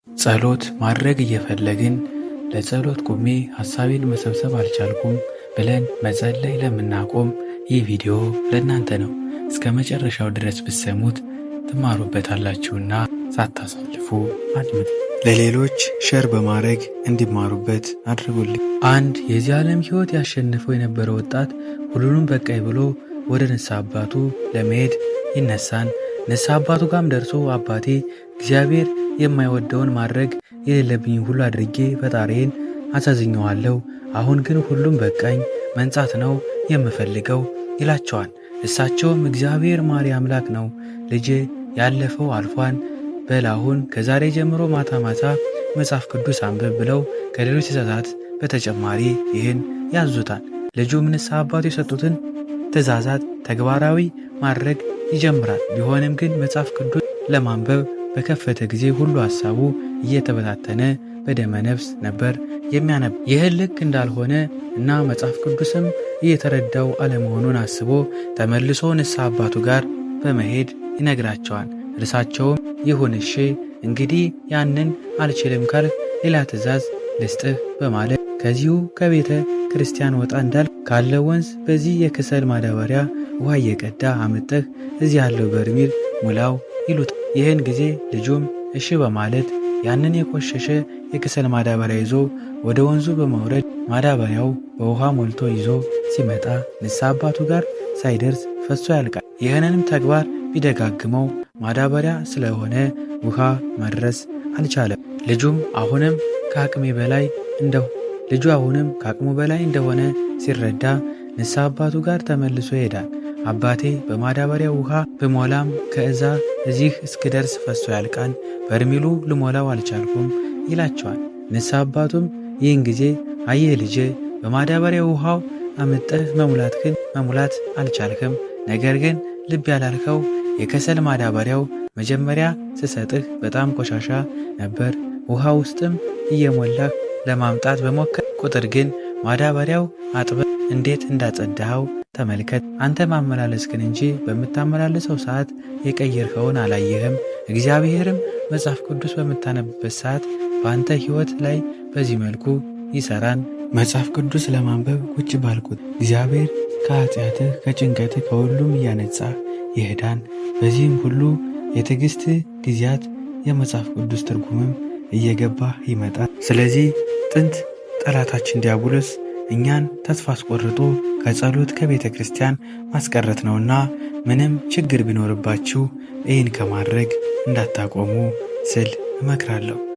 ጸሎት ማድረግ እየፈለግን ለጸሎት ቁሜ ሐሳቤን መሰብሰብ አልቻልኩም ብለን መጸለይ ለምናቆም ይህ ቪዲዮ ለእናንተ ነው። እስከ መጨረሻው ድረስ ብትሰሙት ትማሩበታላችሁና ሳታሳልፉ አድምጡ። ለሌሎች ሼር በማድረግ እንዲማሩበት አድርጉልኝ። አንድ የዚህ ዓለም ሕይወት ያሸነፈው የነበረ ወጣት ሁሉንም በቃኝ ብሎ ወደ ንስሐ አባቱ ለመሄድ ይነሳን። ንስሐ አባቱ ጋም ደርሶ አባቴ እግዚአብሔር የማይወደውን ማድረግ የሌለብኝ ሁሉ አድርጌ ፈጣሪዬን አሳዝኘዋለሁ። አሁን ግን ሁሉም በቃኝ፣ መንጻት ነው የምፈልገው ይላቸዋል። እሳቸውም እግዚአብሔር ማሪ አምላክ ነው፣ ልጄ ያለፈው አልፏን፣ በላሁን ከዛሬ ጀምሮ ማታ ማታ መጽሐፍ ቅዱስ አንብብ ብለው ከሌሎች ትእዛዛት በተጨማሪ ይህን ያዙታል። ልጁም ንስሐ አባቱ የሰጡትን ትእዛዛት ተግባራዊ ማድረግ ይጀምራል። ቢሆንም ግን መጽሐፍ ቅዱስ ለማንበብ በከፈተ ጊዜ ሁሉ ሐሳቡ እየተበታተነ በደመ ነፍስ ነበር የሚያነብ። ይህን ልክ እንዳልሆነ እና መጽሐፍ ቅዱስም እየተረዳው አለመሆኑን አስቦ ተመልሶ ንስሐ አባቱ ጋር በመሄድ ይነግራቸዋል። እርሳቸውም ይሁን እሺ፣ እንግዲህ ያንን አልችልም ካልክ ሌላ ትእዛዝ ልስጥህ በማለት ከዚሁ ከቤተ ክርስቲያን ወጣ እንዳል ካለው ወንዝ በዚህ የክሰል ማዳበሪያ ውሃ እየቀዳ አምጠህ እዚህ ያለው በርሜል ሙላው ይሉት። ይህን ጊዜ ልጁም እሺ በማለት ያንን የቆሸሸ የክሰል ማዳበሪያ ይዞ ወደ ወንዙ በመውረድ ማዳበሪያው በውሃ ሞልቶ ይዞ ሲመጣ ንስሐ አባቱ ጋር ሳይደርስ ፈሶ ያልቃል። ይህንንም ተግባር ቢደጋግመው ማዳበሪያ ስለሆነ ውሃ መድረስ አልቻለም። ልጁም አሁንም ከአቅሙ በላይ እንደሆነ ሲረዳ ንስሐ አባቱ ጋር ተመልሶ ይሄዳል። አባቴ በማዳበሪያው ውሃ ብሞላም ከእዛ እዚህ እስክደርስ ፈሶ ያልቃል፣ በርሜሉ ልሞላው አልቻልኩም ይላቸዋል። ንስሐ አባቱም ይህን ጊዜ አየህ ልጄ፣ በማዳበሪያው ውሃው አምጠህ መሙላት አልቻልክም፣ ነገር ግን ልብ ያላልከው የከሰል ማዳበሪያው መጀመሪያ ስሰጥህ በጣም ቆሻሻ ነበር። ውሃ ውስጥም እየሞላህ ለማምጣት በሞከር ቁጥር ግን ማዳበሪያው አጥበህ እንዴት እንዳጸዳኸው ተመልከት። አንተ ማመላለስክን እንጂ በምታመላልሰው ሰዓት የቀየርከውን አላየህም። እግዚአብሔርም መጽሐፍ ቅዱስ በምታነብበት ሰዓት በአንተ ሕይወት ላይ በዚህ መልኩ ይሰራን። መጽሐፍ ቅዱስ ለማንበብ ቁጭ ባልኩት እግዚአብሔር ከኃጢአትህ ከጭንቀትህ ከሁሉም እያነጻ ይሄዳን። በዚህም ሁሉ የትዕግስት ጊዜያት የመጽሐፍ ቅዱስ ትርጉምም እየገባ ይመጣል። ስለዚህ ጥንት ጠላታችን ዲያብሎስ እኛን ተስፋ አስቆርጦ ከጸሎት ከቤተ ክርስቲያን ማስቀረት ነውና ምንም ችግር ቢኖርባችሁ ይህን ከማድረግ እንዳታቆሙ ስል እመክራለሁ።